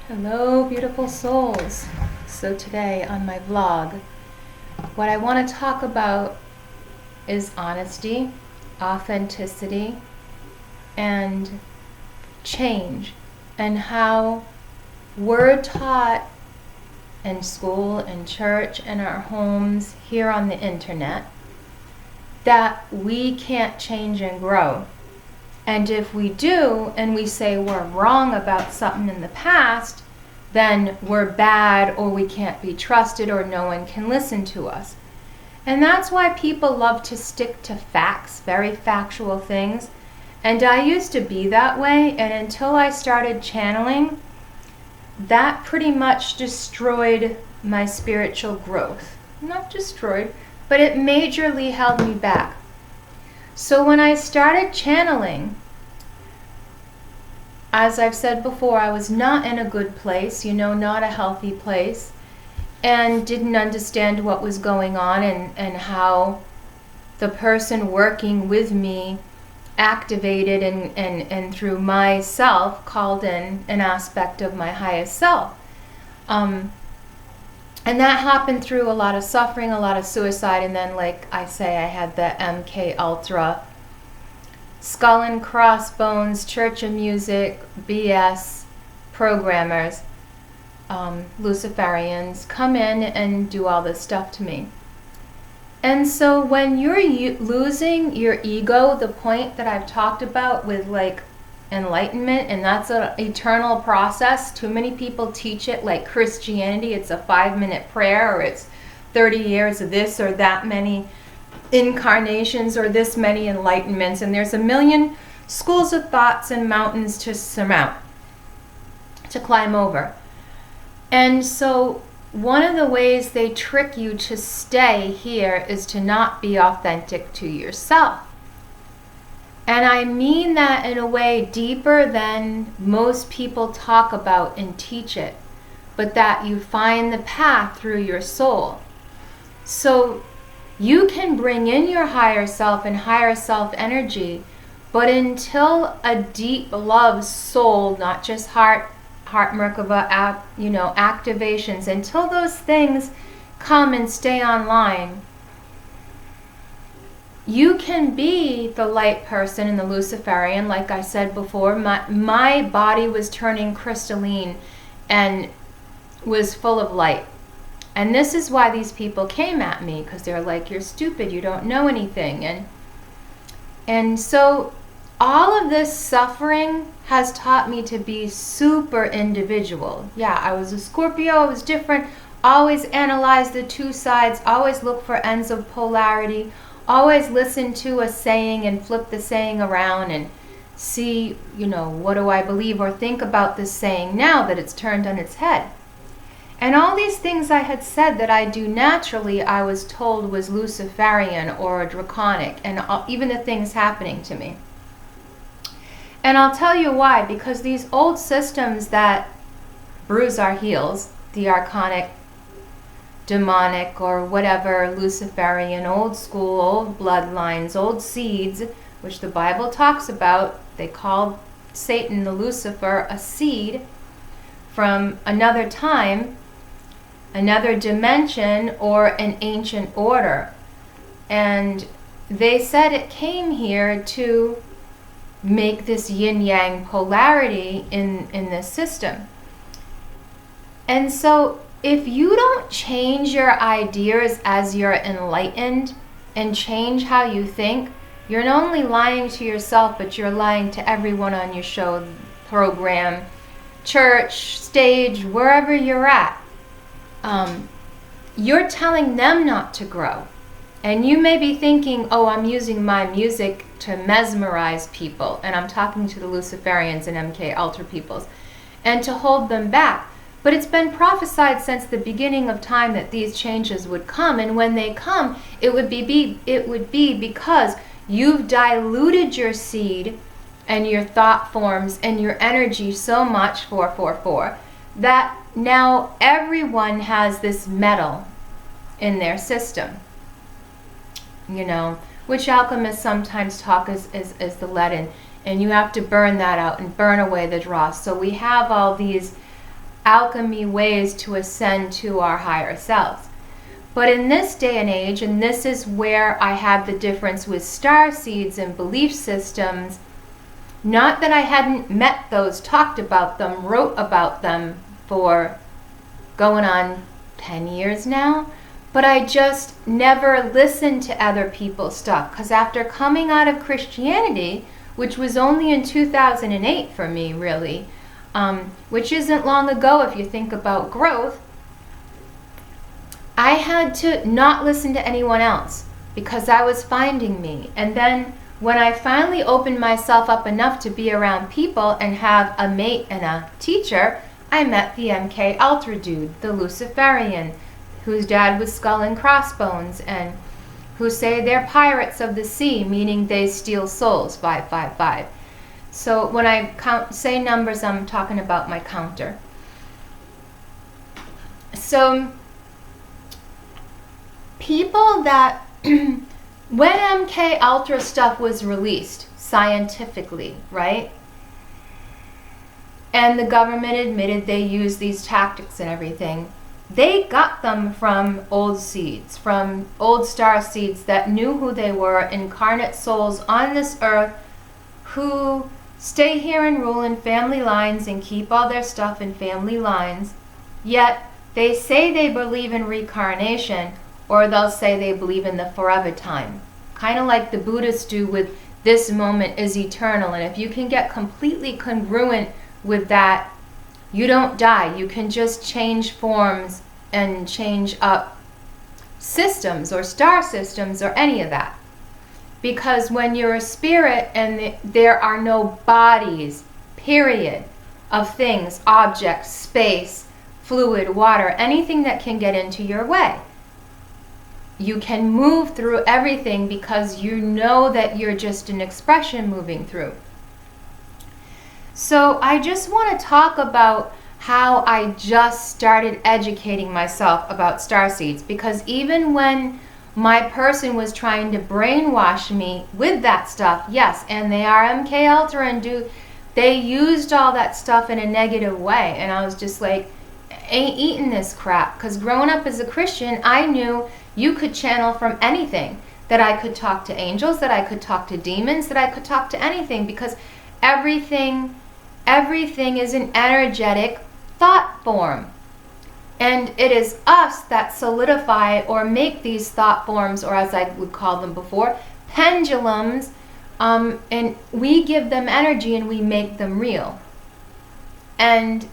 Hello, beautiful souls. So today on my vlog, what I want to talk about is honesty, authenticity, and change, and how we're taught in school, in church, in our homes, here on the internet, that we can't change and grow. And if we do, and we say we're wrong about something in the past, then we're bad, or we can't be trusted, or no one can listen to us. And that's why people love to stick to facts, very factual things. And I used to be that way, and until I started channeling, that pretty much destroyed my spiritual growth. Not destroyed, but it majorly held me back. So when I started channeling, as I've said before, I was not in a good place, not a healthy place, and didn't understand what was going on and how the person working with me activated and through myself called in an aspect of my highest self. And that happened through a lot of suffering, a lot of suicide, and then, like I say, I had the MK Ultra, Skull and Crossbones, Church of Music, BS programmers, Luciferians come in and do all this stuff to me. And so when you're losing your ego, the point that I've talked about with like enlightenment, and that's an eternal process. Too many people teach it like Christianity. It's a 5-minute prayer, or it's 30 years of this, or that many incarnations, or this many enlightenments. And there's a million schools of thoughts and mountains to surmount, to climb over. And so one of the ways they trick you to stay here is to not be authentic to yourself. And I mean that in a way deeper than most people talk about and teach it, but that you find the path through your soul. So you can bring in your higher self and higher self energy, but until a deep love soul, not just heart Merkaba, activations, until those things come and stay online, you can be the light person and the Luciferian. Like I said before, my body was turning crystalline and was full of light. And this is why these people came at me, because they're like, you're stupid, you don't know anything. And so all of this suffering has taught me to be super individual. Yeah, I was a Scorpio, I was different, always analyze the two sides, always look for ends of polarity, always listen to a saying and flip the saying around and see, what do I believe or think about this saying now that it's turned on its head. And all these things I had said that I do naturally, I was told was Luciferian or draconic, and even the things happening to me. And I'll tell you why, because these old systems that bruise our heels, the archonic, demonic, or whatever, Luciferian, old school, old bloodlines, old seeds, which the Bible talks about, they called Satan, the Lucifer, a seed from another time, another dimension, or an ancient order. And they said it came here to make this yin-yang polarity in this system. And so if you don't change your ideas as you're enlightened and change how you think, you're not only lying to yourself, but you're lying to everyone on your show, program, church, stage, wherever you're at. You're telling them not to grow. And you may be thinking, oh, I'm using my music to mesmerize people, and I'm talking to the Luciferians and MK Ultra peoples, and to hold them back. But it's been prophesied since the beginning of time that these changes would come, and when they come, it would be because you've diluted your seed and your thought forms and your energy so much, 444, that now everyone has this metal in their system. Which alchemists sometimes talk as the lead, and you have to burn that out and burn away the dross. So we have all these alchemy ways to ascend to our higher selves. But in this day and age, and this is where I had the difference with star seeds and belief systems, not that I hadn't met those, talked about them, wrote about them for going on 10 years now, but I just never listened to other people's stuff. Because after coming out of Christianity, which was only in 2008 for me, really, which isn't long ago if you think about growth, I had to not listen to anyone else because I was finding me. And then when I finally opened myself up enough to be around people and have a mate and a teacher, I met the MK Ultra dude, the Luciferian, whose dad was Skull and Crossbones, and who say they're pirates of the sea, meaning they steal souls, 555. So when I say numbers, I'm talking about my counter. So people that, when MK Ultra stuff was released scientifically, right? And the government admitted they used these tactics and everything. They got them from old seeds, from old star seeds that knew who they were, incarnate souls on this earth who stay here and rule in family lines and keep all their stuff in family lines. Yet they say they believe in reincarnation, or they'll say they believe in the forever time. Kind of like the Buddhists do with this moment is eternal. And if you can get completely congruent with that, you don't die. You can just change forms and change up systems or star systems or any of that. Because when you're a spirit and there are no bodies, period, of things, objects, space, fluid, water, anything that can get into your way, you can move through everything because you know that you're just an expression moving through. So I just want to talk about how I just started educating myself about starseeds, because even when my person was trying to brainwash me with that stuff, yes, and they are MK Ultra and they used all that stuff in a negative way, and I was just like, ain't eating this crap. Because growing up as a Christian, I knew you could channel from anything, that I could talk to angels, that I could talk to demons, that I could talk to anything, because everything is an energetic thought form. And it is us that solidify or make these thought forms, or as I would call them before, pendulums, and we give them energy and we make them real. And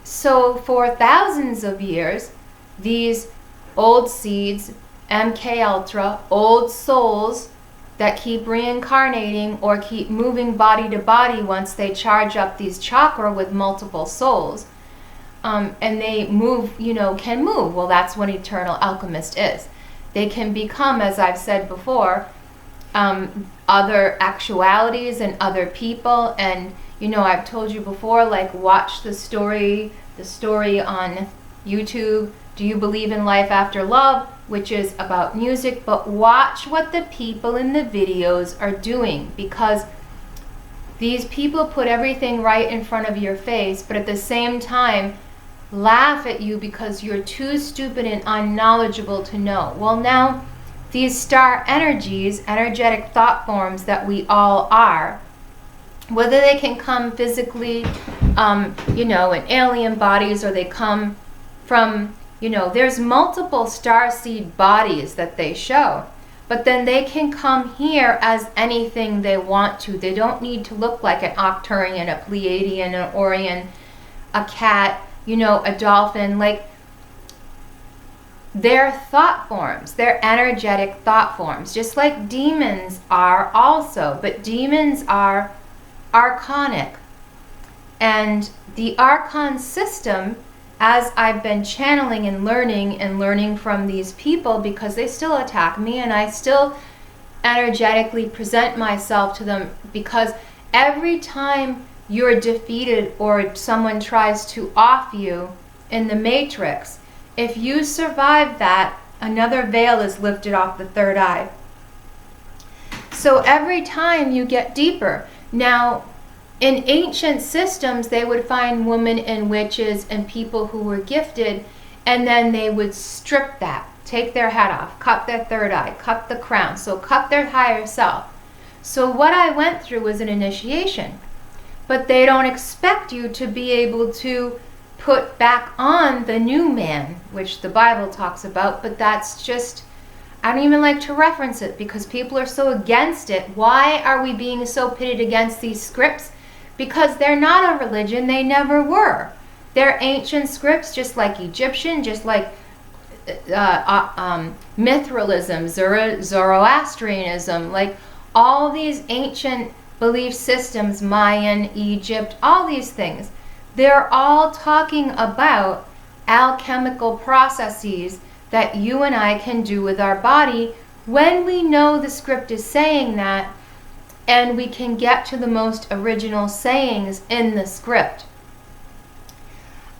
so for thousands of years, these old seeds, MK Ultra, old souls that keep reincarnating or keep moving body to body once they charge up these chakra with multiple souls, and they move, can move. Well, that's what Eternal Alchemist is. They can become, as I've said before, other actualities and other people. And I've told you before, like, watch the story on YouTube, Do You Believe in Life After Love, which is about music, but watch what the people in the videos are doing, because these people put everything right in front of your face, but at the same time laugh at you because you're too stupid and unknowledgeable to know. Well, now these star energies, energetic thought forms that we all are, whether they can come physically, in alien bodies, or they come from, there's multiple starseed bodies that they show. But then they can come here as anything they want to. They don't need to look like an Octurian, a Pleiadian, an Orion, a cat, a dolphin. Like, they're thought forms. They're energetic thought forms, just like demons are also. But demons are archonic. And the archon system, as I've been channeling and learning from these people, because they still attack me and I still energetically present myself to them, because every time you're defeated or someone tries to off you in the matrix, if you survive that, another veil is lifted off the third eye. So every time you get deeper. Now, in ancient systems, they would find women and witches and people who were gifted, and then they would strip that, take their head off, cut their third eye, cut the crown, so cut their higher self. So what I went through was an initiation. But they don't expect you to be able to put back on the new man, which the Bible talks about, but that's just, I don't even like to reference it because people are so against it. Why are we being so pitted against these scripts? Because they're not a religion, they never were. They're ancient scripts, just like Egyptian, just like Mithralism, Zoroastrianism, like all these ancient belief systems, Mayan, Egypt, all these things. They're all talking about alchemical processes that you and I can do with our body when we know the script is saying that, and we can get to the most original sayings in the script.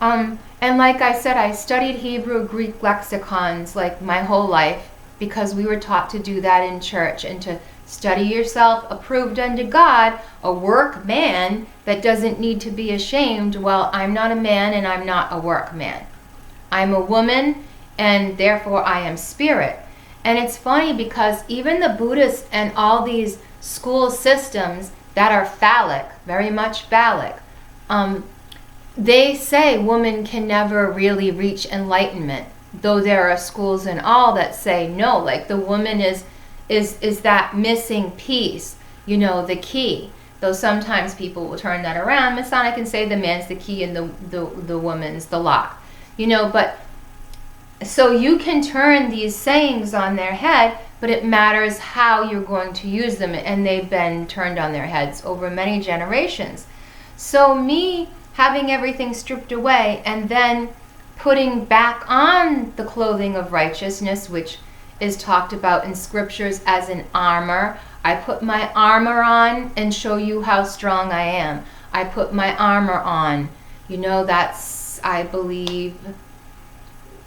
And like I said, I studied Hebrew, Greek lexicons like my whole life because we were taught to do that in church and to study yourself approved unto God, a workman that doesn't need to be ashamed. Well, I'm not a man and I'm not a workman. I'm a woman and therefore I am spirit. And it's funny because even the Buddhists and all these school systems that are phallic, very much phallic, they say women can never really reach enlightenment, though there are schools and all that say no, like the woman is that missing piece, you know, the key. Though sometimes people will turn that around. Masonic can say the man's the key and the woman's the lock. You know, but so you can turn these sayings on their head, but it matters how you're going to use them, and they've been turned on their heads over many generations. So me having everything stripped away and then putting back on the clothing of righteousness, which is talked about in scriptures as an armor. I put my armor on and show you how strong I am. I put my armor on. You know, that's, I believe,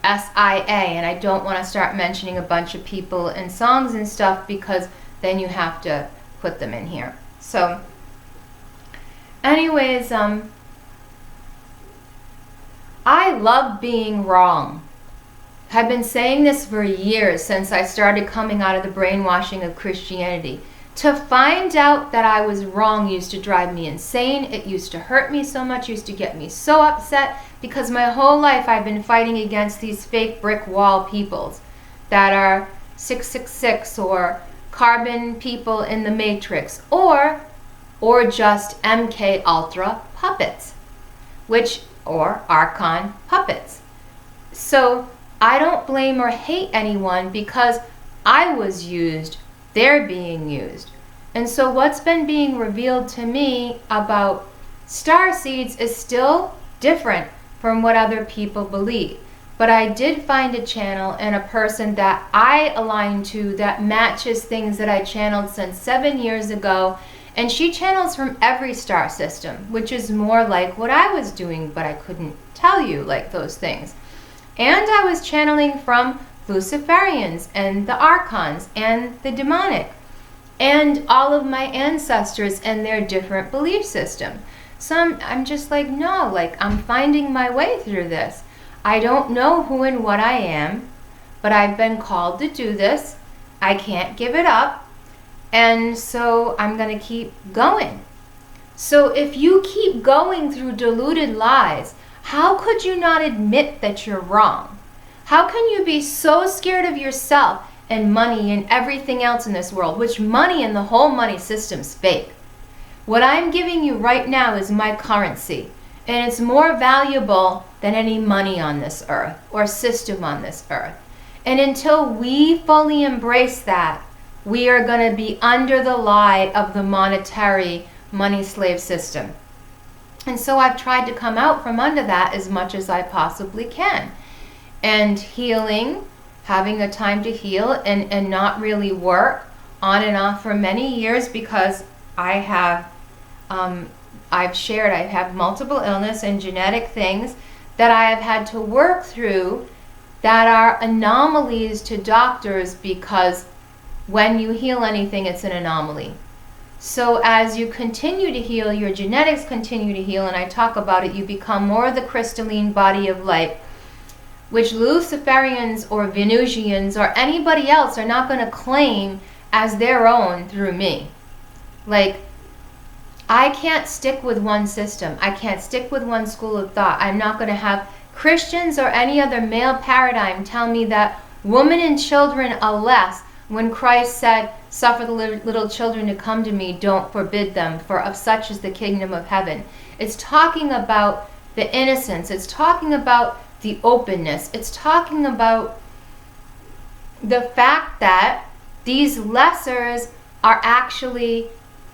SIA, and I don't want to start mentioning a bunch of people and songs and stuff because then you have to put them in here. So, anyways, I love being wrong. I've been saying this for years since I started coming out of the brainwashing of Christianity. To find out that I was wrong used to drive me insane. It used to hurt me so much, used to get me so upset because my whole life I've been fighting against these fake brick wall peoples that are 666 or carbon people in the Matrix or just MK Ultra puppets, or Archon puppets. So I don't blame or hate anyone because I was used, they're being used. And so what's been being revealed to me about star seeds is still different from what other people believe. But I did find a channel and a person that I align to that matches things that I channeled since 7 years ago. And she channels from every star system, which is more like what I was doing, but I couldn't tell you like those things. And I was channeling from Luciferians and the Archons and the demonic and all of my ancestors and their different belief system. Some, I'm just like, no, like I'm finding my way through this. I don't know who and what I am, but I've been called to do this. I can't give it up. And so I'm going to keep going. So if you keep going through deluded lies, how could you not admit that you're wrong? How can you be so scared of yourself and money and everything else in this world, which money and the whole money system's fake? What I'm giving you right now is my currency, and it's more valuable than any money on this earth or system on this earth. And until we fully embrace that, we are going to be under the lie of the monetary money slave system. And so I've tried to come out from under that as much as I possibly can. And healing, having a time to heal and not really work on and off for many years because I have, I've shared, I have multiple illness and genetic things that I have had to work through that are anomalies to doctors because when you heal anything, it's an anomaly. So as you continue to heal, your genetics continue to heal, and I talk about it, you become more of the crystalline body of light, which Luciferians or Venusians or anybody else are not going to claim as their own through me. Like, I can't stick with one system. I can't stick with one school of thought. I'm not going to have Christians or any other male paradigm tell me that women and children are less when Christ said, suffer the little children to come to me, don't forbid them, for of such is the kingdom of heaven. It's talking about the innocence. It's talking about the openness. It's talking about the fact that these lessers are actually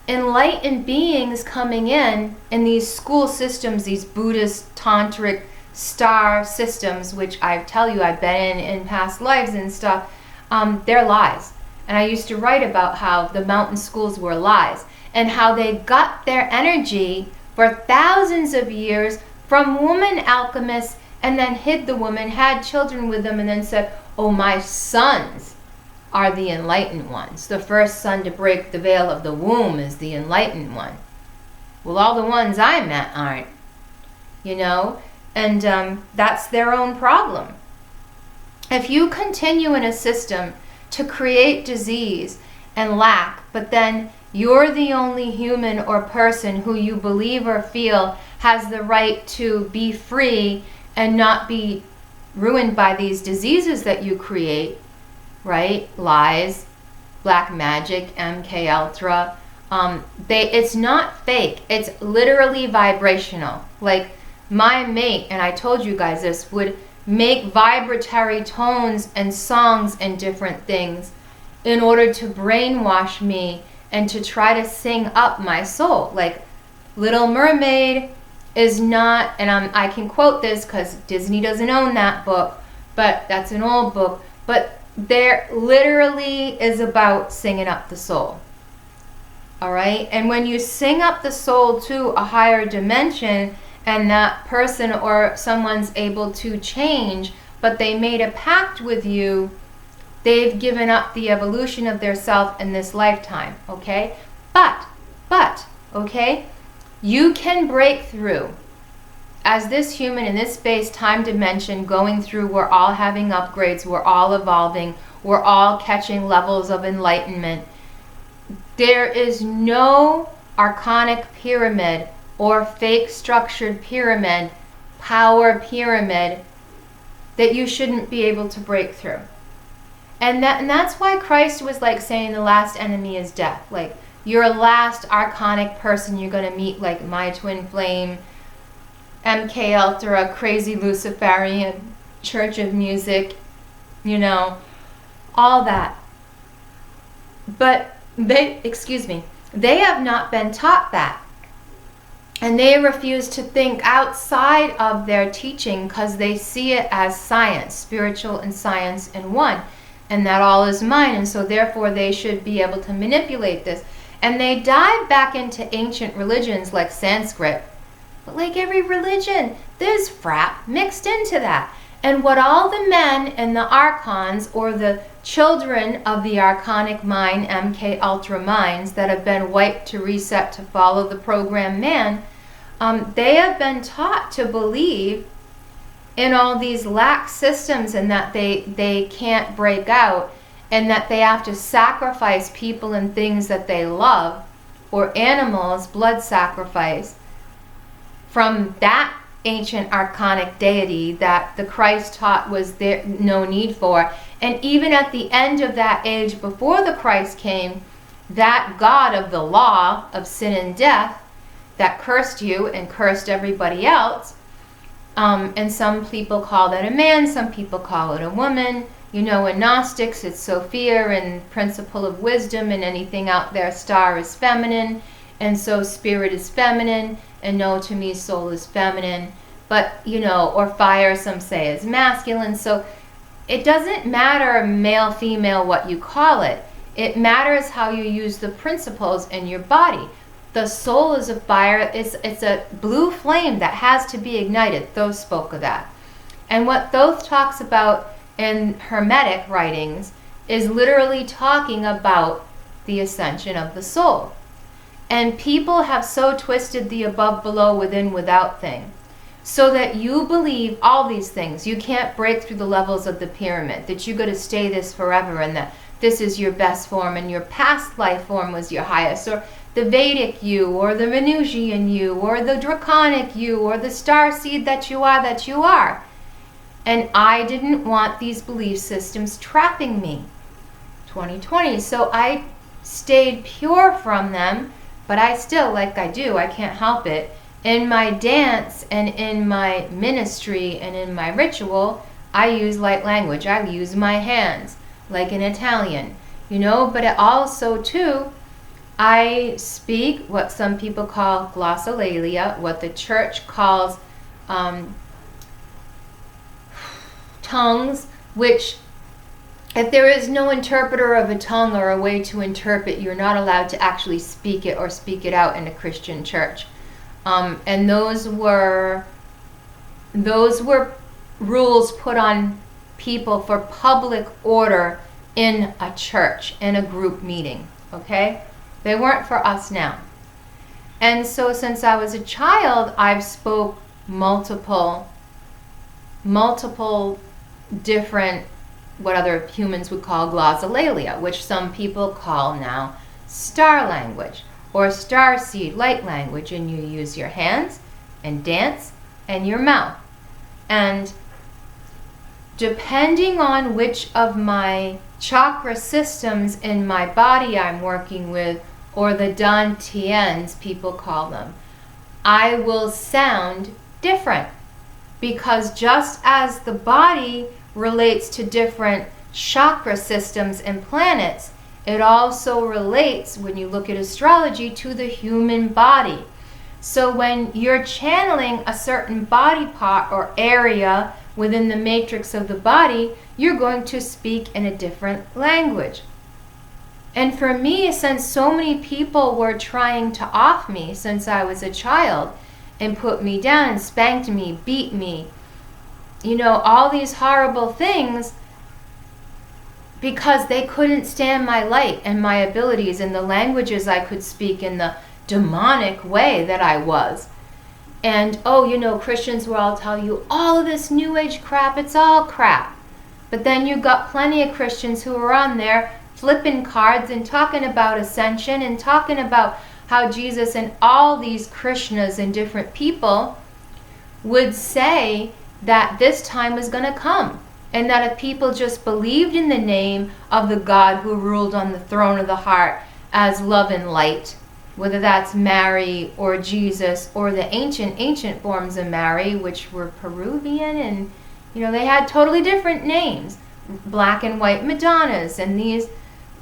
enlightened beings coming in these school systems, these Buddhist, tantric, star systems, which I tell you I've been in past lives and stuff. They're lies. And I used to write about how the mountain schools were lies and how they got their energy for thousands of years from woman alchemists and then hid the woman, had children with them, and then said, oh, my sons are the enlightened ones. The first son to break the veil of the womb is the enlightened one. Well, all the ones I met aren't, you know, and that's their own problem. If you continue in a system to create disease and lack, but then you're the only human or person who you believe or feel has the right to be free and not be ruined by these diseases that you create, right? Lies, black magic, MK Ultra. It's not fake. It's literally vibrational. Like my mate, and I told you guys this, would make vibratory tones and songs and different things in order to brainwash me and to try to sing up my soul. Like Little Mermaid is not, and I can quote this because Disney doesn't own that book, but that's an old book, but there literally is about singing up the soul. All right? And when you sing up the soul to a higher dimension, and that person or someone's able to change, but they made a pact with you, they've given up the evolution of their self in this lifetime, okay? But, okay, you can break through. As this human in this space, time dimension going through, we're all having upgrades, we're all evolving, we're all catching levels of enlightenment. There is no archonic pyramid or fake structured pyramid, power pyramid, that you shouldn't be able to break through. And that's why Christ was like saying the last enemy is death. Like your last archonic person you're going to meet, like my twin flame, MK Ultra, crazy Luciferian, Church of Music, you know, all that. But they have not been taught that. And they refuse to think outside of their teaching because they see it as science, spiritual and science in one, and that all is mine. And so therefore they should be able to manipulate this. And they dive back into ancient religions like Sanskrit. But like every religion, there's frap mixed into that. And what all the men and the archons or the children of the archonic mind, MK Ultra minds that have been wiped to reset to follow the program man, they have been taught to believe in all these lax systems and that they can't break out and that they have to sacrifice people and things that they love or animals, blood sacrifice, from that ancient archonic deity that the Christ taught was there no need for. And even at the end of that age before the Christ came, that God of the law of sin and death that cursed you and cursed everybody else, and some people call that a man, some people call it a woman. You know, in Gnostics it's Sophia and principle of wisdom, and anything out there, star is feminine, and so spirit is feminine, and no, to me soul is feminine. But, you know, or fire some say is masculine. So it doesn't matter male, female, what you call it. It matters how you use the principles in your body. The soul is a fire. It's a blue flame that has to be ignited. Thoth spoke of that. And what Thoth talks about in Hermetic writings is literally talking about the ascension of the soul. And people have so twisted the above, below, within, without thing, so that you believe all these things. You can't break through the levels of the pyramid, that you got to stay this forever, and that this is your best form, and your past life form was your highest, or the Vedic you, or the Venusian you, or the Draconic you, or the star seed that you are. And I didn't want these belief systems trapping me. 2020. So I stayed pure from them, but I still, like I do, I can't help it. In my dance and in my ministry and in my ritual, I use light language. I use my hands like an Italian, but it also too, I speak what some people call glossolalia, what the church calls tongues, which if there is no interpreter of a tongue or a way to interpret, you're not allowed to actually speak it or speak it out in a Christian church. And those were rules put on people for public order in a church, in a group meeting, okay? They weren't for us now. And so since I was a child, I've spoke multiple different, what other humans would call glossolalia, which some people call now star language or star seed light language, and you use your hands and dance and your mouth. And depending on which of my chakra systems in my body I'm working with, or the dantians people call them, I will sound different, because just as the body relates to different chakra systems and planets, it also relates, when you look at astrology, to the human body. So when you're channeling a certain body part or area within the matrix of the body, you're going to speak in a different language. And for me, since so many people were trying to off me since I was a child and put me down and spanked me, beat me, all these horrible things, because they couldn't stand my light and my abilities and the languages I could speak in the demonic way that I was. And, Christians will all tell you, all of this New Age crap, it's all crap. But then you've got plenty of Christians who are on there flipping cards and talking about ascension and talking about how Jesus and all these Krishnas and different people would say that this time was going to come. And that if people just believed in the name of the God who ruled on the throne of the heart as love and light, whether that's Mary or Jesus or the ancient forms of Mary, which were Peruvian, and they had totally different names, black and white Madonnas, and these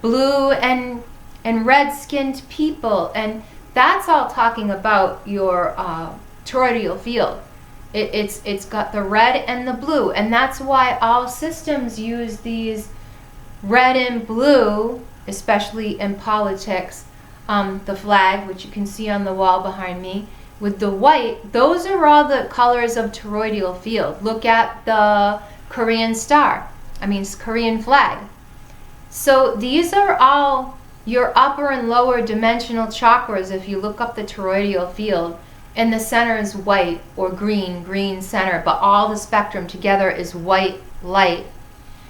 blue and red-skinned people, and that's all talking about your toroidal field. It's got the red and the blue, and that's why all systems use these red and blue, especially in politics. The flag, which you can see on the wall behind me, with the white, those are all the colors of toroidal field. Look at the Korean Korean flag. So these are all your upper and lower dimensional chakras. If you look up the toroidal field, and the center is white or green center, but all the spectrum together is white light.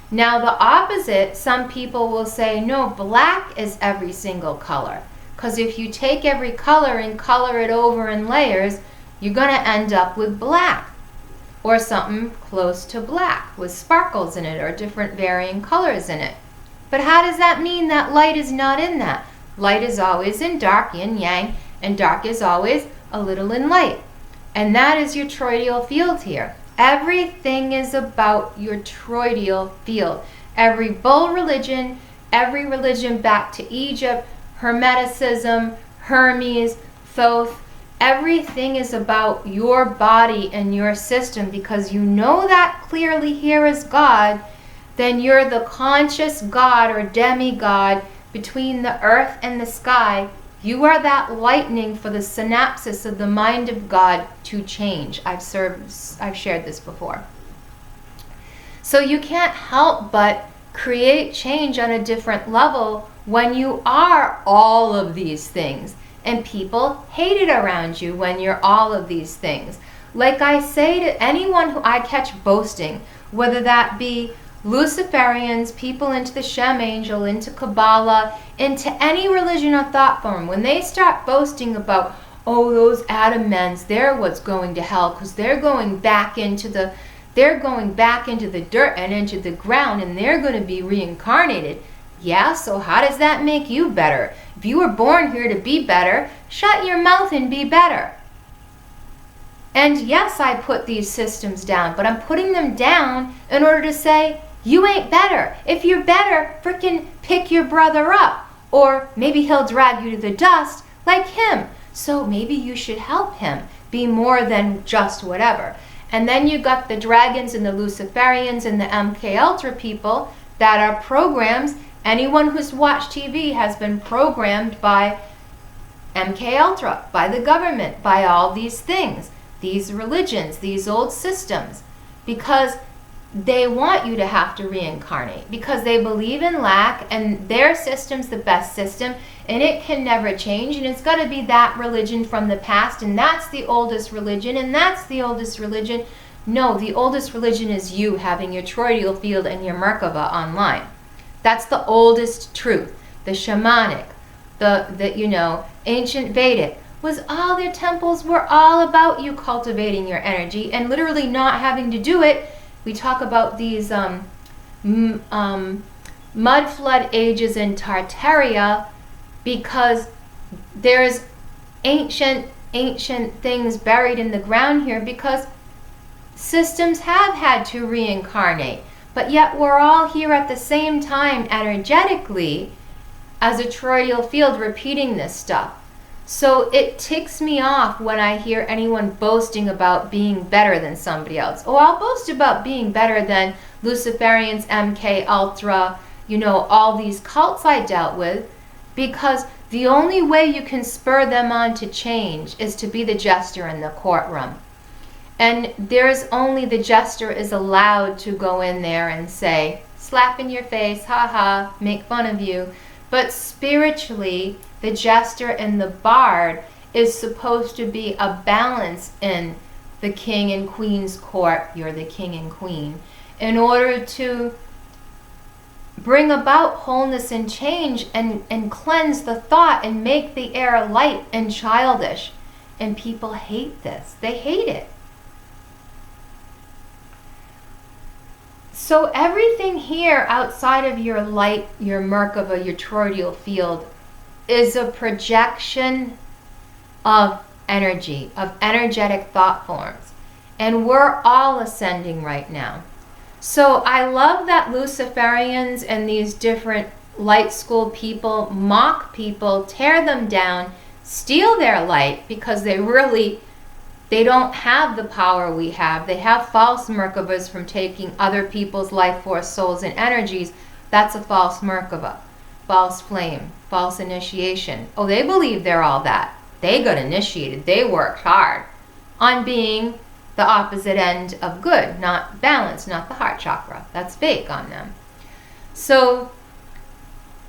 Now the opposite, some people will say, no, black is every single color. Because if you take every color and color it over in layers, you're going to end up with black. Or something close to black with sparkles in it or different varying colors in it. But how does that mean that light is not in that? Light is always in dark, yin yang, and dark is always a little in light. And that is your toroidal field here. Everything is about your toroidal field. Every bull religion, every religion back to Egypt, Hermeticism, Hermes, Thoth, everything is about your body and your system, because you know that clearly here is God, then you're the conscious God or demigod between the earth and the sky. You are that lightning for the synapses of the mind of God to change. I've shared this before. So you can't help but create change on a different level when you are all of these things. and people hate it around you when you're all of these things. Like I say to anyone who I catch boasting, whether that be Luciferians, people into the Shem Angel, into Kabbalah, into any religion or thought form, when they start boasting about, oh, those Adam men's, they're what's going to hell because they're going back into the dirt and into the ground, and they're going to be reincarnated. Yeah, so how does that make you better? If you were born here to be better, shut your mouth and be better. And yes, I put these systems down, but I'm putting them down in order to say, you ain't better. If you're better, frickin' pick your brother up. Or maybe he'll drag you to the dust like him. So maybe you should help him be more than just whatever. And then you got the dragons and the Luciferians and the MK Ultra people that are programs. Anyone who's watched TV has been programmed by MK Ultra, by the government, by all these things, these religions, these old systems, because they want you to have to reincarnate, because they believe in lack and their system's the best system and it can never change, and it's got to be that religion from the past, and that's the oldest religion, and that's the oldest religion. No, the oldest religion is you having your toroidal field and your Merkaba online. That's the oldest truth. The shamanic, the ancient Vedic, was all their temples were all about you cultivating your energy and literally not having to do it. We talk about these mud flood ages in Tartaria because there's ancient things buried in the ground here because systems have had to reincarnate. But yet we're all here at the same time energetically as a toroidal field repeating this stuff. So it ticks me off when I hear anyone boasting about being better than somebody else. Oh, I'll boast about being better than Luciferians, MK Ultra, all these cults I dealt with, because the only way you can spur them on to change is to be the jester in the courtroom. And there's only the jester is allowed to go in there and say, slap in your face, haha, make fun of you. But spiritually, the jester and the bard is supposed to be a balance in the king and queen's court. You're the king and queen. In order to bring about wholeness and change and cleanse the thought and make the air light and childish. And people hate this. They hate it. So everything here outside of your light, your Merkaba, your toroidal field is a projection of energy, of energetic thought forms. And we're all ascending right now. So I love that Luciferians and these different light school people mock people, tear them down, steal their light because they don't have the power we have. They have false Merkabas from taking other people's life force, souls, and energies. That's a false Merkaba, false flame, false initiation. Oh, they believe they're all that. They got initiated. They worked hard on being the opposite end of good, not balance, not the heart chakra. That's fake on them. So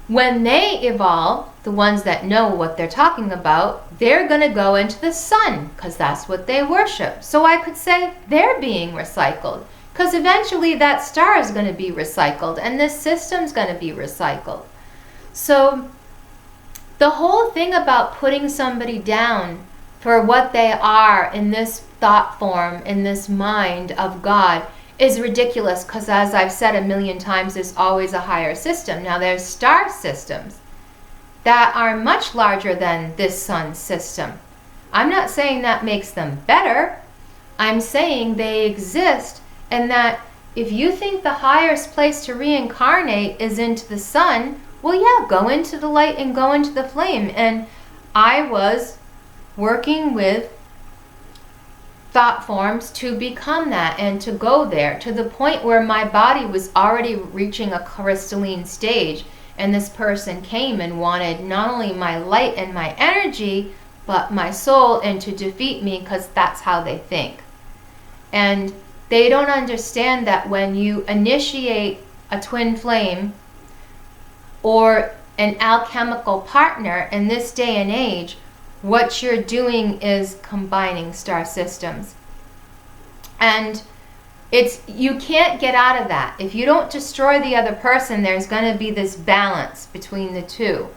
when they evolve, the ones that know what they're talking about, they're going to go into the sun because that's what they worship. So I could say they're being recycled because eventually that star is going to be recycled and this system's going to be recycled. So the whole thing about putting somebody down for what they are in this thought form, in this mind of God, is ridiculous because, as I've said a million times, there's always a higher system. Now there's star systems that are much larger than this sun system. I'm not saying that makes them better. I'm saying they exist, and that if you think the highest place to reincarnate is into the sun, well, yeah, go into the light and go into the flame. And I was working with thought forms to become that and to go there to the point where my body was already reaching a crystalline stage, and this person came and wanted not only my light and my energy but my soul, and to defeat me because that's how they think. And they don't understand that when you initiate a twin flame or an alchemical partner in this day and age, what you're doing is combining star systems. And you can't get out of that. If you don't destroy the other person, there's going to be this balance between the two,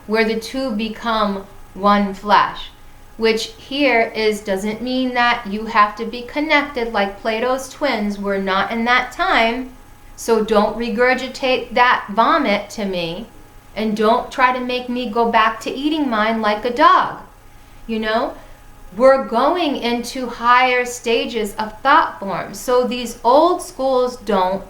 where the two become one flesh. Which here doesn't mean that you have to be connected like Plato's twins were not in that time. So don't regurgitate that vomit to me, and don't try to make me go back to eating mine like a dog. You know, we're going into higher stages of thought forms. So these old schools don't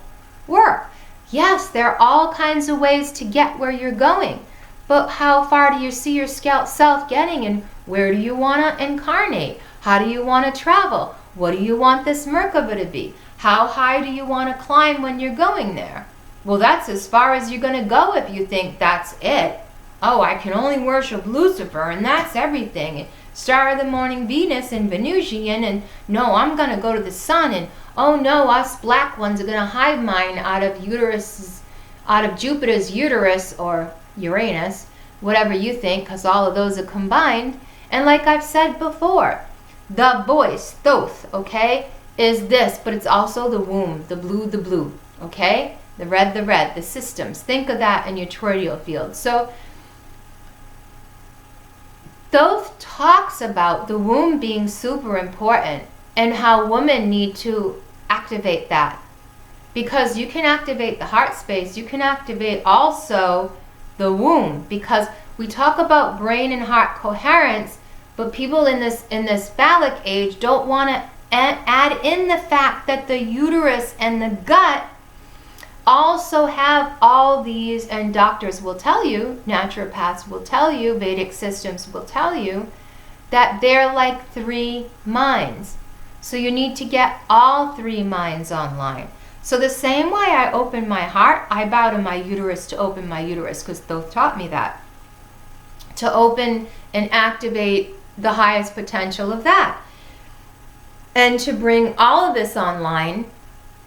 work. Yes, there are all kinds of ways to get where you're going. But how far do you see yourself getting, and where do you want to incarnate? How do you want to travel? What do you want this Merkaba to be? How high do you want to climb when you're going there? Well, that's as far as you're going to go if you think that's it. Oh, I can only worship Lucifer and that's everything. Star of the morning Venus and Venusian, and no, I'm going to go to the sun, and oh no, us black ones are going to hive mind out of Jupiter's uterus or Uranus, whatever you think, because all of those are combined. And like I've said before, the voice, thoth, okay, is this, but it's also the womb, the blue, okay? The red, the systems. Think of that in your toroidal field. So Thoth talks about the womb being super important and how women need to activate that. Because you can activate the heart space, you can activate also the womb, because we talk about brain and heart coherence, but people in this phallic age don't want to add in the fact that the uterus and the gut also have all these, and doctors will tell you, naturopaths will tell you, Vedic systems will tell you, that they're like three minds. So you need to get all three minds online. So the same way I open my heart, I bow to my uterus to open my uterus, because Thoth taught me that. To open and activate the highest potential of that. And to bring all of this online,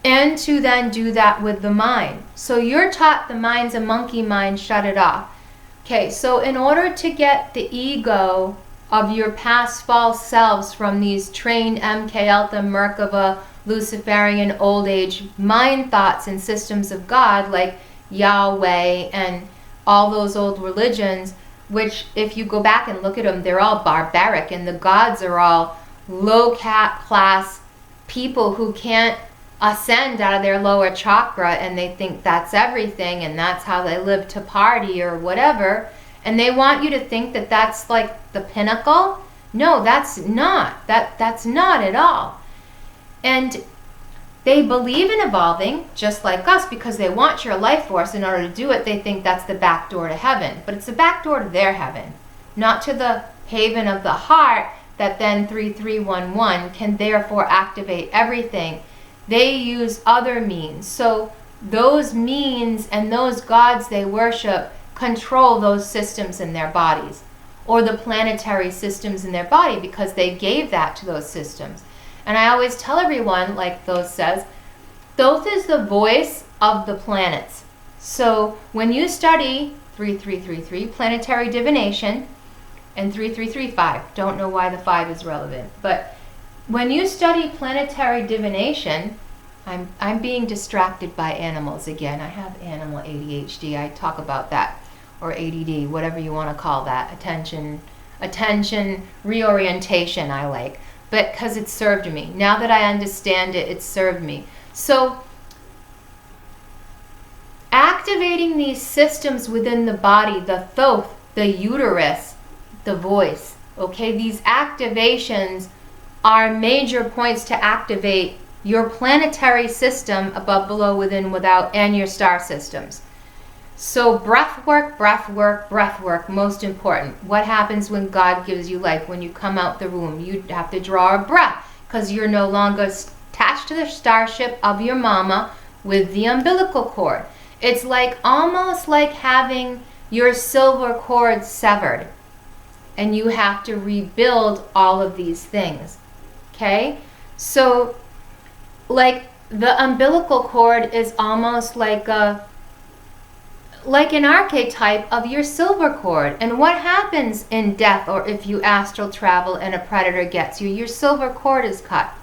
and to then do that with the mind. So you're taught the mind's a monkey mind, shut it off. Okay, so in order to get the ego of your past false selves from these trained MK Ultra, Merkaba, Luciferian old age mind thoughts and systems of God like Yahweh and all those old religions, which if you go back and look at them, they're all barbaric, and the gods are all low class people who can't ascend out of their lower chakra, and they think that's everything and that's how they live to party or whatever, and they want you to think that that's like the pinnacle. No, that's not. That's not at all. And they believe in evolving just like us because they want your life force. In order to do it, they think that's the back door to heaven, but it's the back door to their heaven, not to the haven of the heart that then 3311 can therefore activate everything. They use other means. So those means and those gods they worship control those systems in their bodies, or the planetary systems in their body, because they gave that to those systems. And I always tell everyone, like Thoth says, Thoth is the voice of the planets. So when you study 3333, planetary divination, and 3335, don't know why the 5 is relevant, but when you study planetary divination, I'm being distracted by animals again. I have animal ADHD. I talk about that, or ADD, whatever you want to call that. Attention reorientation I like, but because it served me. Now that I understand it, it served me. So activating these systems within the body, the thoth, the uterus, the voice, okay, these activations are major points to activate your planetary system above, below, within, without, and your star systems. So breath work, most important. What happens when God gives you life? When you come out the womb, you have to draw a breath because you're no longer attached to the starship of your mama with the umbilical cord. It's like almost like having your silver cord severed, and you have to rebuild all of these things. Okay? So like the umbilical cord is almost like like an archetype of your silver cord. And what happens in death, or if you astral travel and a predator gets you, your silver cord is cut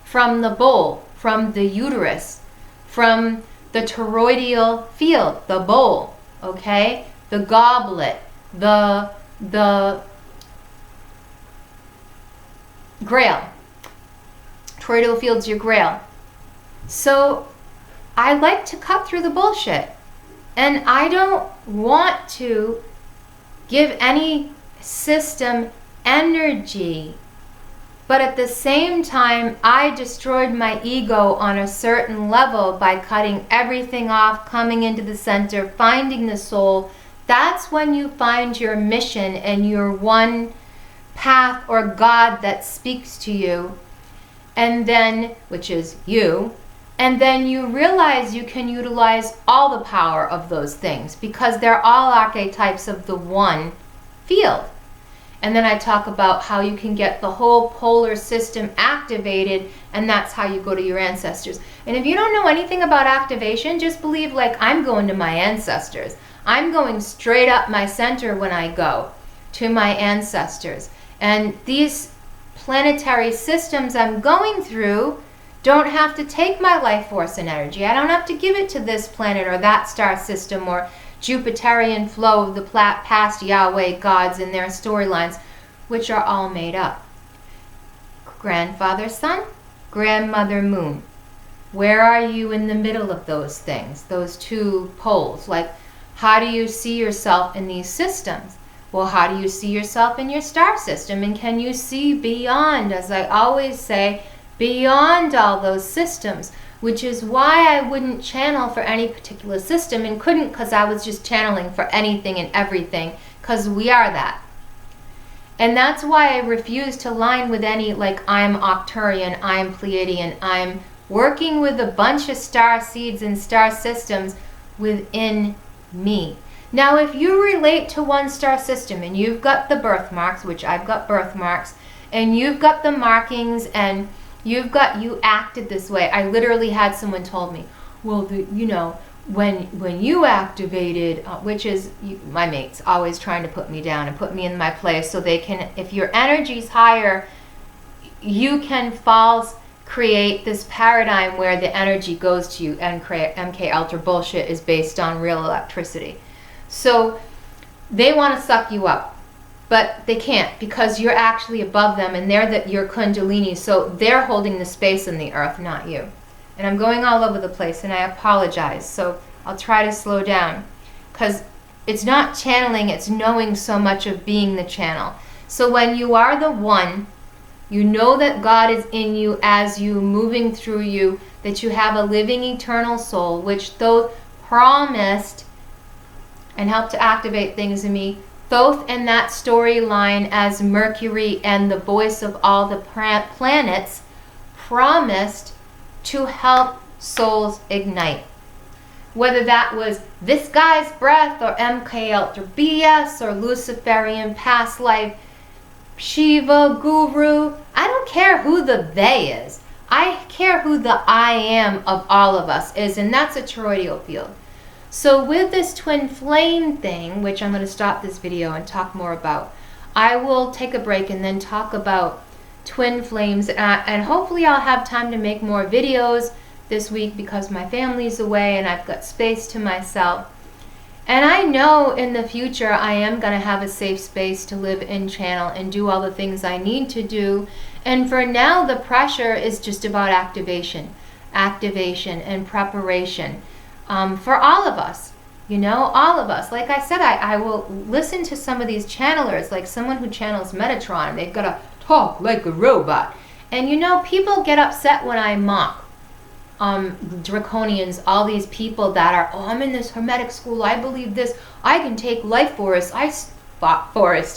from the bowl, from the uterus, from the toroidal field, the bowl, okay? The goblet, the grail. Toroidal field's your grail. So I like to cut through the bullshit. And I don't want to give any system energy. But at the same time, I destroyed my ego on a certain level by cutting everything off, coming into the center, finding the soul. That's when you find your mission and your one path or God that speaks to you. And then, which is you. And then you realize you can utilize all the power of those things because they're all archetypes of the one field. And then I talk about how you can get the whole polar system activated, and that's how you go to your ancestors. And if you don't know anything about activation, just believe like I'm going to my ancestors. I'm going straight up my center when I go to my ancestors. And these planetary systems I'm going through don't have to take my life force and energy. I don't have to give it to this planet or that star system or Jupiterian flow of the past Yahweh gods and their storylines, which are all made up. Grandfather Sun, Grandmother Moon. Where are you in the middle of those things, those two poles? Like, how do you see yourself in these systems? Well, how do you see yourself in your star system? And can you see beyond, as I always say, beyond all those systems? Which is why I wouldn't channel for any particular system, and couldn't because I was just channeling for anything and everything, because we are that. And that's why I refuse to line with any, like, I'm Arcturian, I'm Pleiadian, I'm working with a bunch of star seeds and star systems within me. Now, if you relate to one star system and you've got the birthmarks, which I've got birthmarks, and you've got the markings, and you acted this way. I literally had someone told me, well, when you activated, which is my mates always trying to put me down and put me in my place so they can, if your energy's higher, you can false create this paradigm where the energy goes to you, and MK Ultra bullshit is based on real electricity. So they want to suck you up. But they can't, because you're actually above them, and they're your kundalini, so they're holding the space in the earth, not you. And I'm going all over the place, and I apologize, so I'll try to slow down, because it's not channeling, it's knowing so much of being the channel. So when you are the one, you know that God is in you, as you, moving through you, that you have a living eternal soul, which those promised and helped to activate things in me, both in that storyline as Mercury and the voice of all the planets, promised to help souls ignite. Whether that was this guy's breath or MK Ultra BS or Luciferian past life, Shiva, Guru, I don't care who the they is. I care who the I am of all of us is, and that's a toroidal field. So with this twin flame thing, which I'm going to stop this video and talk more about, I will take a break and then talk about twin flames, and hopefully I'll have time to make more videos this week because my family's away and I've got space to myself. And I know in the future I am going to have a safe space to live in channel and do all the things I need to do. And for now, the pressure is just about activation and preparation. For all of us, all of us. Like I said, I will listen to some of these channelers, like someone who channels Metatron, and they've got to talk like a robot. And people get upset when I mock draconians, all these people that are, I'm in this hermetic school, I believe this, I can take life forest,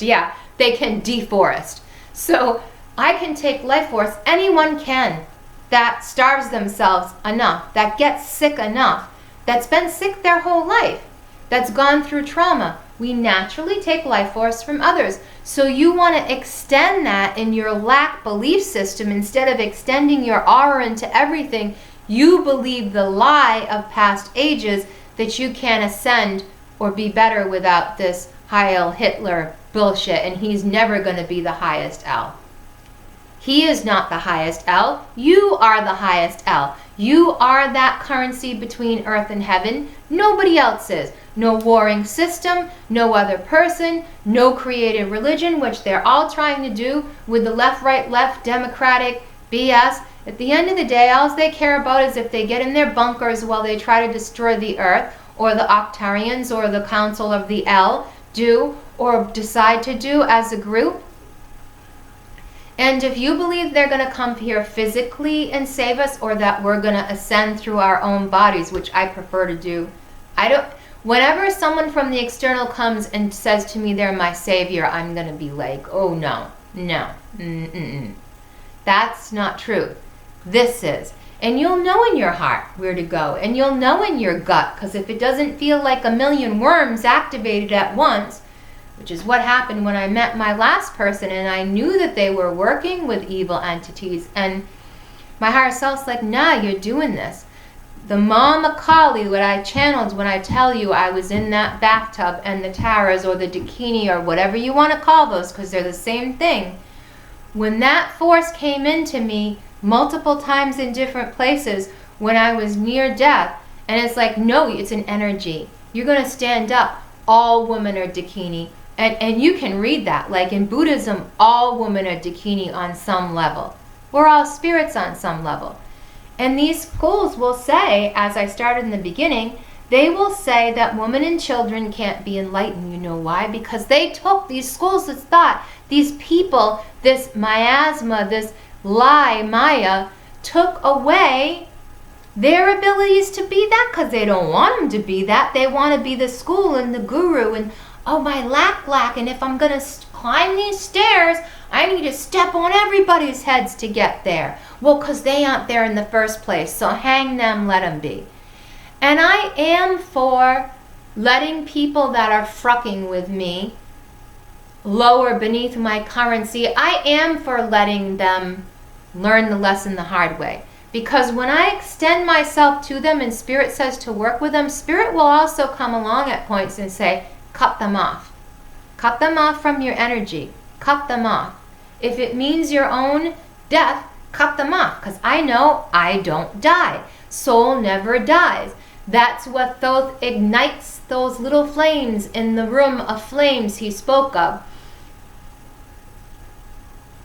yeah, they can deforest. So I can take life force, anyone can, that starves themselves enough, that gets sick enough, that's been sick their whole life, that's gone through trauma. We naturally take life force from others. So you want to extend that in your lack belief system instead of extending your aura into everything. You believe the lie of past ages that you can ascend or be better without this Heil Hitler bullshit, and he's never going to be the highest L. He is not the highest L. You are the highest L. You are that currency between earth and heaven. Nobody else is. No warring system, no other person, no created religion, which they're all trying to do with the left, right, left, democratic BS. At the end of the day, all they care about is if they get in their bunkers while they try to destroy the earth, or the Octarians or the Council of the L do, or decide to do as a group. And if you believe they're going to come here physically and save us, or that we're going to ascend through our own bodies, which I prefer to do, whenever someone from the external comes and says to me they're my savior, I'm going to be like, oh no, that's not true. This is. And you'll know in your heart where to go, and you'll know in your gut, because if it doesn't feel like a million worms activated at once, which is what happened when I met my last person, and I knew that they were working with evil entities, and my higher self's like, nah, you're doing this. The Mama Kali, what I channeled when I tell you I was in that bathtub, and the Taras or the Dakini or whatever you want to call those, because they're the same thing. When that force came into me multiple times in different places when I was near death, and it's like, no, it's an energy. You're going to stand up. All women are Dakini. And you can read that. Like in Buddhism, all women are Dakini on some level. We're all spirits on some level. And these schools will say, as I started in the beginning, they will say that women and children can't be enlightened. You know why? Because they took these schools of thought, these people, this miasma, this lie, Maya, took away their abilities to be that, because they don't want them to be that. They want to be the school and the guru and, oh, my lack, and if I'm going to climb these stairs, I need to step on everybody's heads to get there. Well, because they aren't there in the first place, so hang them, let them be. And I am for letting people that are frucking with me lower beneath my currency. I am for letting them learn the lesson the hard way. Because when I extend myself to them and Spirit says to work with them, Spirit will also come along at points and say, cut them off. Cut them off from your energy. Cut them off. If it means your own death, cut them off. Because I know I don't die. Soul never dies. That's what ignites those little flames in the room of flames he spoke of.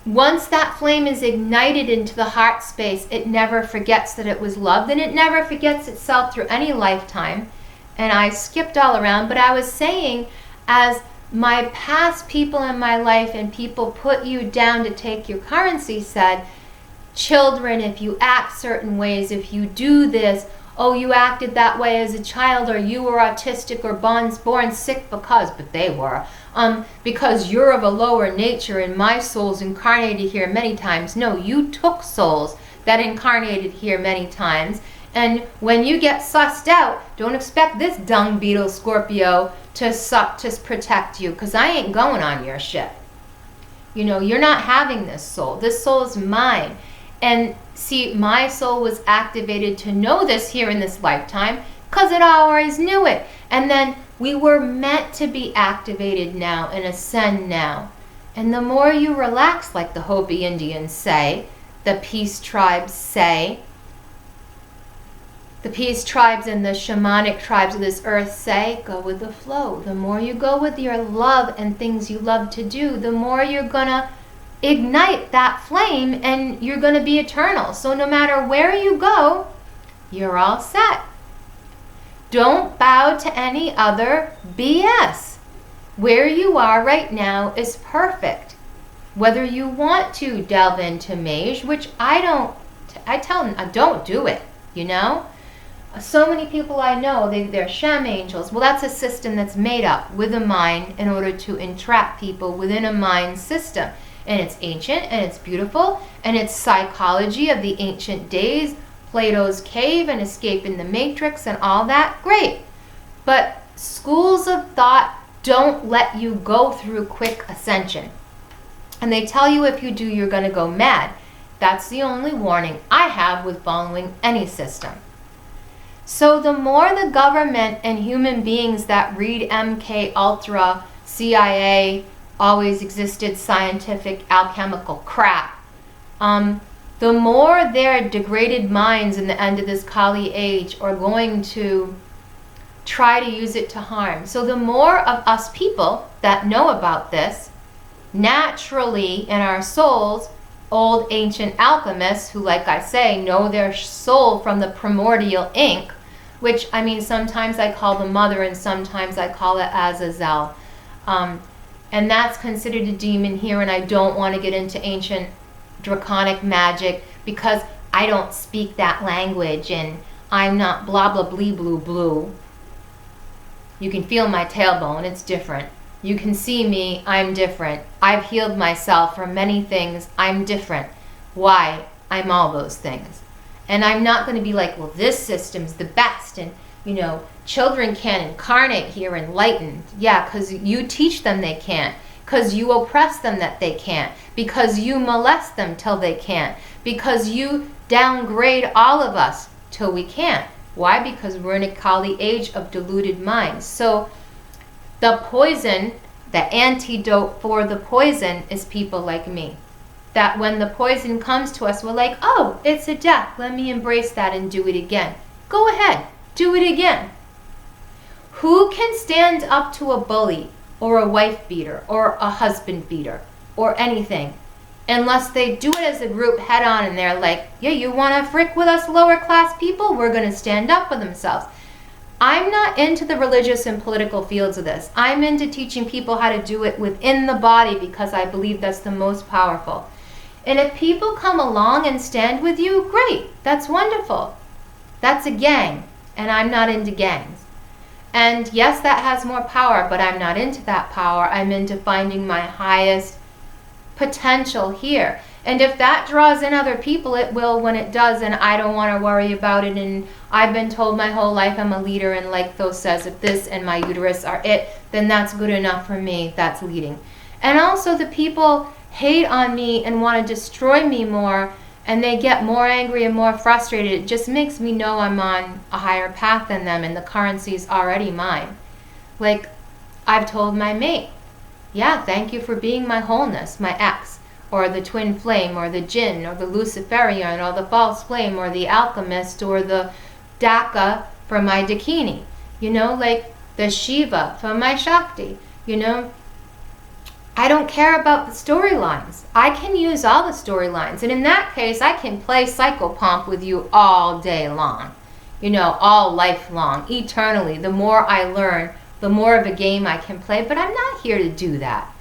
Once that flame is ignited into the heart space, it never forgets that it was loved, and it never forgets itself through any lifetime. And I skipped all around, but I was saying, as my past people in my life and people put you down to take your currency said, children, if you act certain ways, if you do this, oh, you acted that way as a child, or you were autistic or born sick but they were. Because you're of a lower nature and my soul's incarnated here many times. No, you took souls that incarnated here many times. And when you get sussed out, don't expect this dung beetle Scorpio to protect you, because I ain't going on your shit. You know, you're not having this soul. This soul is mine. And see, my soul was activated to know this here in this lifetime because it always knew it. And then we were meant to be activated now and ascend now. And the more you relax, like the Hopi Indians say, the peace tribes say, the peace tribes and the shamanic tribes of this earth say, go with the flow. The more you go with your love and things you love to do, the more you're going to ignite that flame and you're going to be eternal. So no matter where you go, you're all set. Don't bow to any other BS. Where you are right now is perfect. Whether you want to delve into mage, which I tell them, don't do it, you know? So many people I know, they're sham angels. Well, that's a system that's made up with a mind in order to entrap people within a mind system. And it's ancient, and it's beautiful, and it's psychology of the ancient days, Plato's cave and escaping the matrix and all that. Great. But schools of thought don't let you go through quick ascension. And they tell you if you do, you're going to go mad. That's the only warning I have with following any system. So the more the government and human beings that read MK Ultra, CIA, always existed, scientific, alchemical crap, the more their degraded minds in the end of this Kali age are going to try to use it to harm. So the more of us people that know about this, naturally in our souls, old ancient alchemists who, like I say, know their soul from the primordial ink, which, I mean, sometimes I call the mother and sometimes I call it Azazel. And that's considered a demon here, and I don't want to get into ancient draconic magic because I don't speak that language and I'm not blah blah blee blue blue. You can feel my tailbone, it's different. You can see me, I'm different. I've healed myself from many things, I'm different. Why? I'm all those things. And I'm not going to be like, well, this system's the best, and, you know, children can't incarnate here enlightened. Yeah, because you teach them they can't. Because you oppress them that they can't. Because you molest them till they can't. Because you downgrade all of us till we can't. Why? Because we're in a Kali age of deluded minds. So the poison, the antidote for the poison is people like me. That when the poison comes to us, we're like, oh, it's a death. Let me embrace that and do it again. Go ahead, do it again. Who can stand up to a bully or a wife beater or a husband beater or anything unless they do it as a group head on and they're like, yeah, you want to frick with us lower class people? We're going to stand up for themselves. I'm not into the religious and political fields of this. I'm into teaching people how to do it within the body because I believe that's the most powerful. And if people come along and stand with you, great. That's wonderful. That's a gang, and I'm not into gangs. And yes, that has more power, but I'm not into that power. I'm into finding my highest potential here. And if that draws in other people, it will when it does, and I don't want to worry about it. And I've been told my whole life I'm a leader, and like Thoth says, if this and my uterus are it, then that's good enough for me. That's leading. And also the people hate on me and want to destroy me more, and they get more angry and more frustrated. It just makes me know I'm on a higher path than them, and the currency's already mine. Like, I've told my mate, yeah, thank you for being my wholeness, my ex, or the twin flame, or the jinn, or the Luciferian, or the false flame, or the alchemist, or the Daka for my Dakini. You know, like the Shiva for my Shakti. You know, I don't care about the storylines. I can use all the storylines. And in that case, I can play psychopomp with you all day long. You know, all life long, eternally. The more I learn, the more of a game I can play. But I'm not here to do that.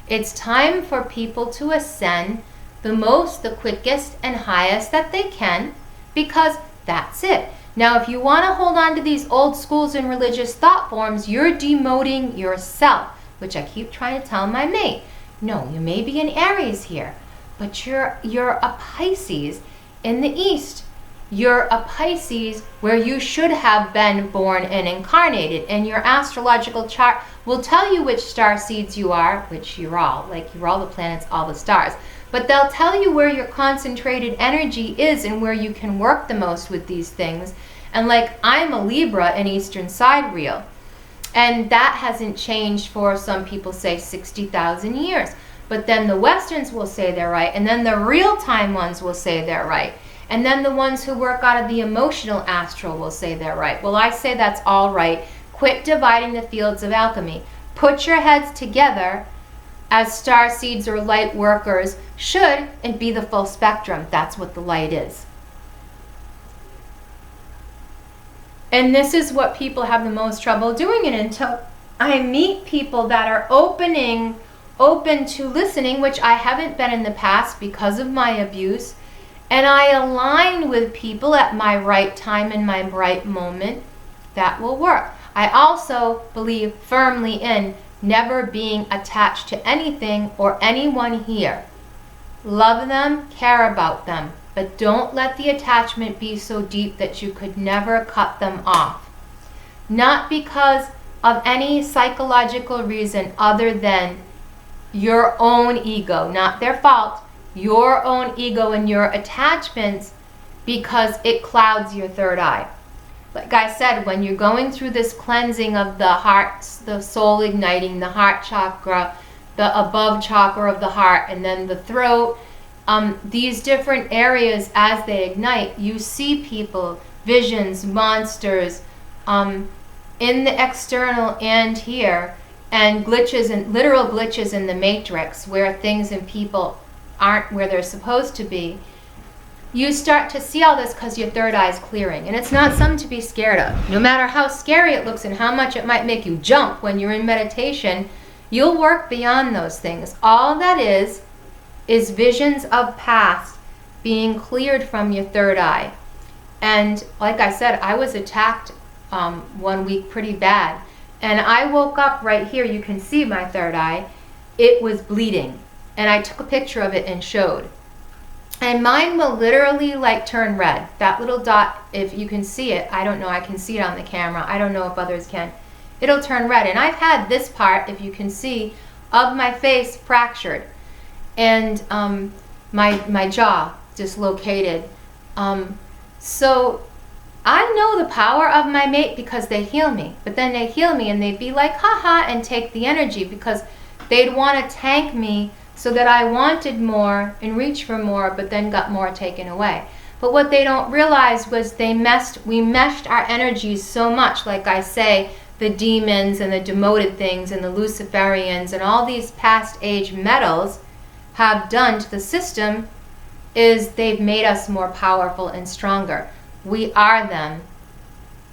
It's time for people to ascend the most, the quickest, and highest that they can, because that's it. Now, if you want to hold on to these old schools and religious thought forms, you're demoting yourself, which I keep trying to tell my mate. No, you may be an Aries here, but you're a Pisces in the East. You're a Pisces where you should have been born and incarnated, and your astrological chart will tell you which star seeds you are, which you're all, like you're all the planets, all the stars. But they'll tell you where your concentrated energy is and where you can work the most with these things. And like, I'm a Libra in Eastern Sidereal. And that hasn't changed for, some people say, 60,000 years. But then the Westerns will say they're right, and then the real-time ones will say they're right. And then the ones who work out of the emotional astral will say they're right. Well, I say that's all right. Quit dividing the fields of alchemy. Put your heads together as star seeds or light workers should, and be the full spectrum. That's what the light is. And this is what people have the most trouble doing, and until I meet people that are open to listening, which I haven't been in the past because of my abuse, and I align with people at my right time in my bright moment, that will work. I also believe firmly in never being attached to anything or anyone here. Love them, care about them, but don't let the attachment be so deep that you could never cut them off. Not because of any psychological reason other than your own ego, not their fault, your own ego and your attachments, because it clouds your third eye. Like I said, when you're going through this cleansing of the heart, the soul igniting, the heart chakra, the above chakra of the heart, and then the throat, these different areas as they ignite, you see people, visions, monsters, in the external and here, and glitches and literal glitches in the matrix where things and people aren't where they're supposed to be. You start to see all this because your third eye is clearing. And it's not something to be scared of. No matter how scary it looks and how much it might make you jump when you're in meditation, you'll work beyond those things. All that is visions of past being cleared from your third eye. And like I said, I was attacked 1 week pretty bad. And I woke up right here. You can see my third eye. It was bleeding. And I took a picture of it and showed. And mine will literally like turn red. That little dot, if you can see it, I don't know, I can see it on the camera. I don't know if others can. It'll turn red. And I've had this part, if you can see, of my face fractured. And my jaw dislocated. So I know the power of my mate because they heal me. But then they heal me and they'd be like, haha, and take the energy because they'd want to tank me so that I wanted more and reached for more, but then got more taken away. But what they don't realize was we meshed our energies so much, like I say, the demons and the demoted things and the Luciferians and all these past age metals have done to the system is they've made us more powerful and stronger. We are them.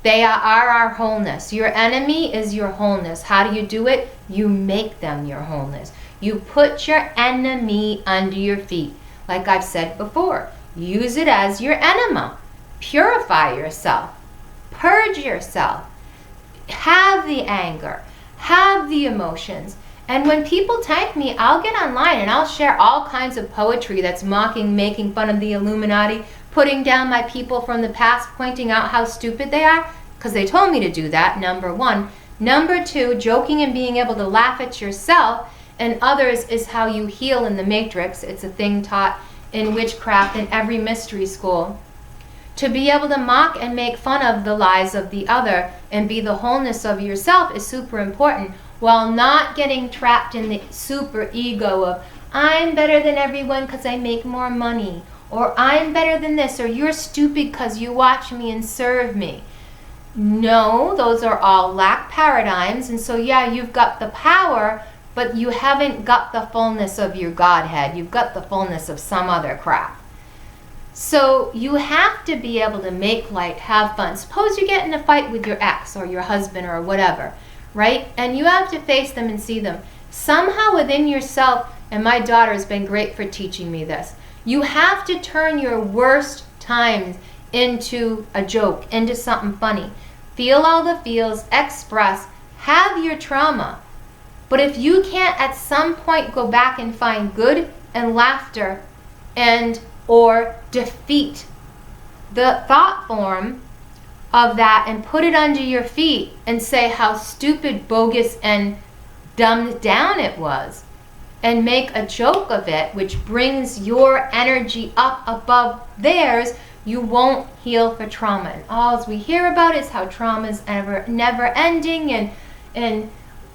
They are our wholeness. Your enemy is your wholeness. How do you do it? You make them your wholeness. You put your enemy under your feet. Like I've said before, use it as your enema. Purify yourself. Purge yourself. Have the anger. Have the emotions. And when people tank me, I'll get online and I'll share all kinds of poetry that's mocking, making fun of the Illuminati, putting down my people from the past, pointing out how stupid they are, because they told me to do that, number one. Number two, joking and being able to laugh at yourself and others is how you heal in the matrix. It's a thing taught in witchcraft in every mystery school. To be able to mock and make fun of the lies of the other and be the wholeness of yourself is super important, while not getting trapped in the super ego of, I'm better than everyone because I make more money, or I'm better than this, or you're stupid because you watch me and serve me. No, those are all lack paradigms. And so yeah, you've got the power, but you haven't got the fullness of your Godhead. You've got the fullness of some other crap. So you have to be able to make light, have fun. Suppose you get in a fight with your ex or your husband or whatever, right? And you have to face them and see them. Somehow within yourself, and my daughter has been great for teaching me this, you have to turn your worst times into a joke, into something funny. Feel all the feels, express, have your trauma. But if you can't at some point go back and find good and laughter and or defeat the thought form of that and put it under your feet and say how stupid, bogus, and dumbed down it was, and make a joke of it, which brings your energy up above theirs, you won't heal for trauma. And all we hear about is how trauma is never ending, and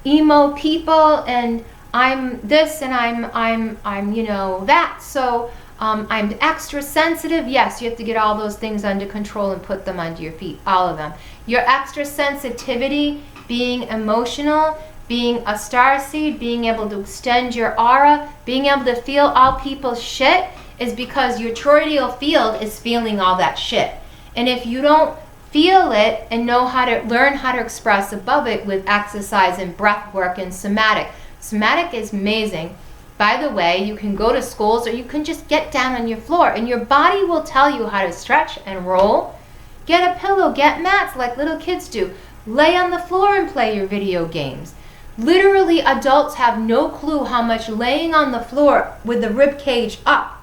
emo people, and I'm this and I'm you know that, so I'm extra sensitive. Yes, you have to get all those things under control and put them under your feet, all of them. Your extra sensitivity, being emotional, being a starseed, being able to extend your aura, being able to feel all people's shit is because your toroidal field is feeling all that shit. And if you don't feel it and know how to learn how to express above it with exercise and breath work and somatic. Somatic is amazing. By the way, you can go to schools or you can just get down on your floor and your body will tell you how to stretch and roll. Get a pillow, get mats like little kids do. Lay on the floor and play your video games. Literally, adults have no clue how much laying on the floor with the rib cage up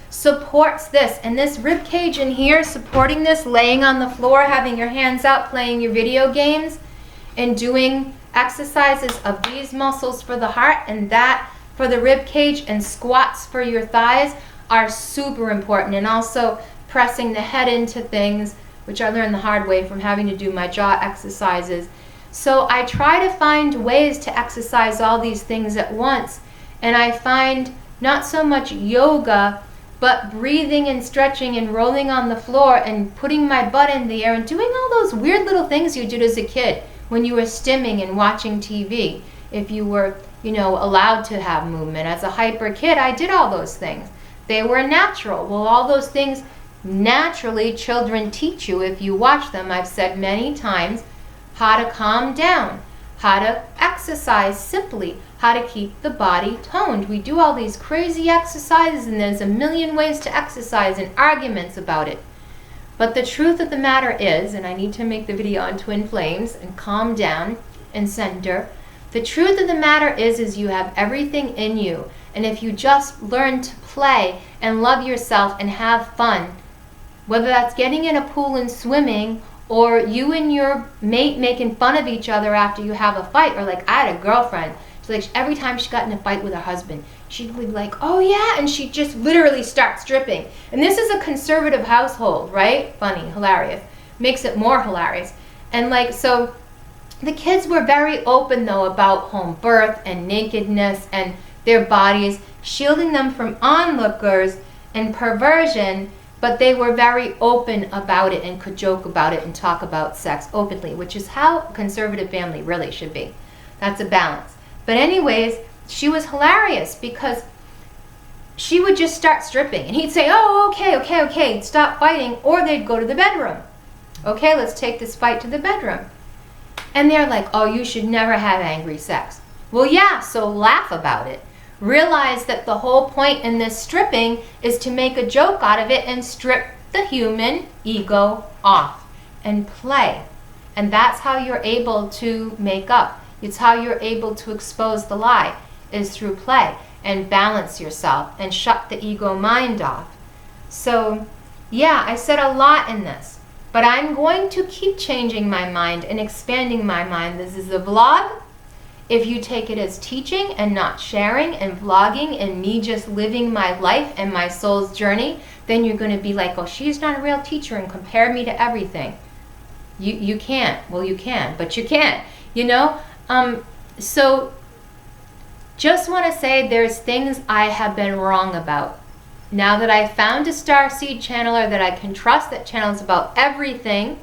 supports this. And this rib cage in here supporting this, laying on the floor, having your hands out, playing your video games, and doing exercises of these muscles for the heart and that for the rib cage, and squats for your thighs are super important. And also pressing the head into things which I learned the hard way from having to do my jaw exercises. So I try to find ways to exercise all these things at once. And I find not so much yoga, but breathing and stretching and rolling on the floor and putting my butt in the air and doing all those weird little things you did as a kid when you were stimming and watching TV. If you were, allowed to have movement. As a hyper kid, I did all those things. They were natural. Well, all those things naturally children teach you if you watch them. I've said many times how to calm down, how to exercise simply, how to keep the body toned. We do all these crazy exercises and there's a million ways to exercise and arguments about it. But the truth of the matter is, and I need to make the video on twin flames and calm down and center. The truth of the matter is you have everything in you. And if you just learn to play and love yourself and have fun, whether that's getting in a pool and swimming, or you and your mate making fun of each other after you have a fight, or like I had a girlfriend, so like every time she got in a fight with her husband, she'd be like, oh yeah, and she'd just literally start stripping. And this is a conservative household, right? Funny, hilarious. Makes it more hilarious. And like, so the kids were very open though about home birth and nakedness and their bodies, shielding them from onlookers and perversion, but they were very open about it and could joke about it and talk about sex openly, which is how a conservative family really should be. That's a balance. But anyways, she was hilarious because she would just start stripping and he'd say, oh, okay, stop fighting, or they'd go to the bedroom. Okay, let's take this fight to the bedroom. And they're like, oh, you should never have angry sex. Well, yeah, so laugh about it. Realize that the whole point in this stripping is to make a joke out of it and strip the human ego off and play. And that's how you're able to make up. It's how you're able to expose the lie, is through play and balance yourself and shut the ego mind off. So, yeah, I said a lot in this, but I'm going to keep changing my mind and expanding my mind. This is a vlog. If you take it as teaching and not sharing and vlogging and me just living my life and my soul's journey, then you're going to be like, oh, she's not a real teacher and compare me to everything. You can't. Well, you can, but you can't, So just want to say there's things I have been wrong about. Now that I found a starseed channeler that I can trust, that channels about everything,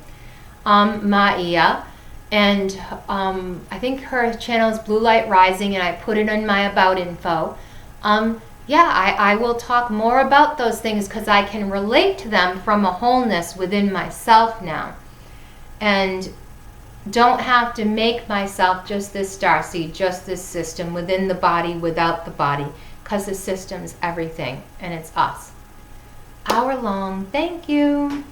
Maia, and I think her channel is Blue Light Rising, and I put it in my about info. I will talk more about those things because I can relate to them from a wholeness within myself now. And don't have to make myself just this starseed, just this system within the body, without the body, because the system's everything, and it's us. Hour long. Thank you.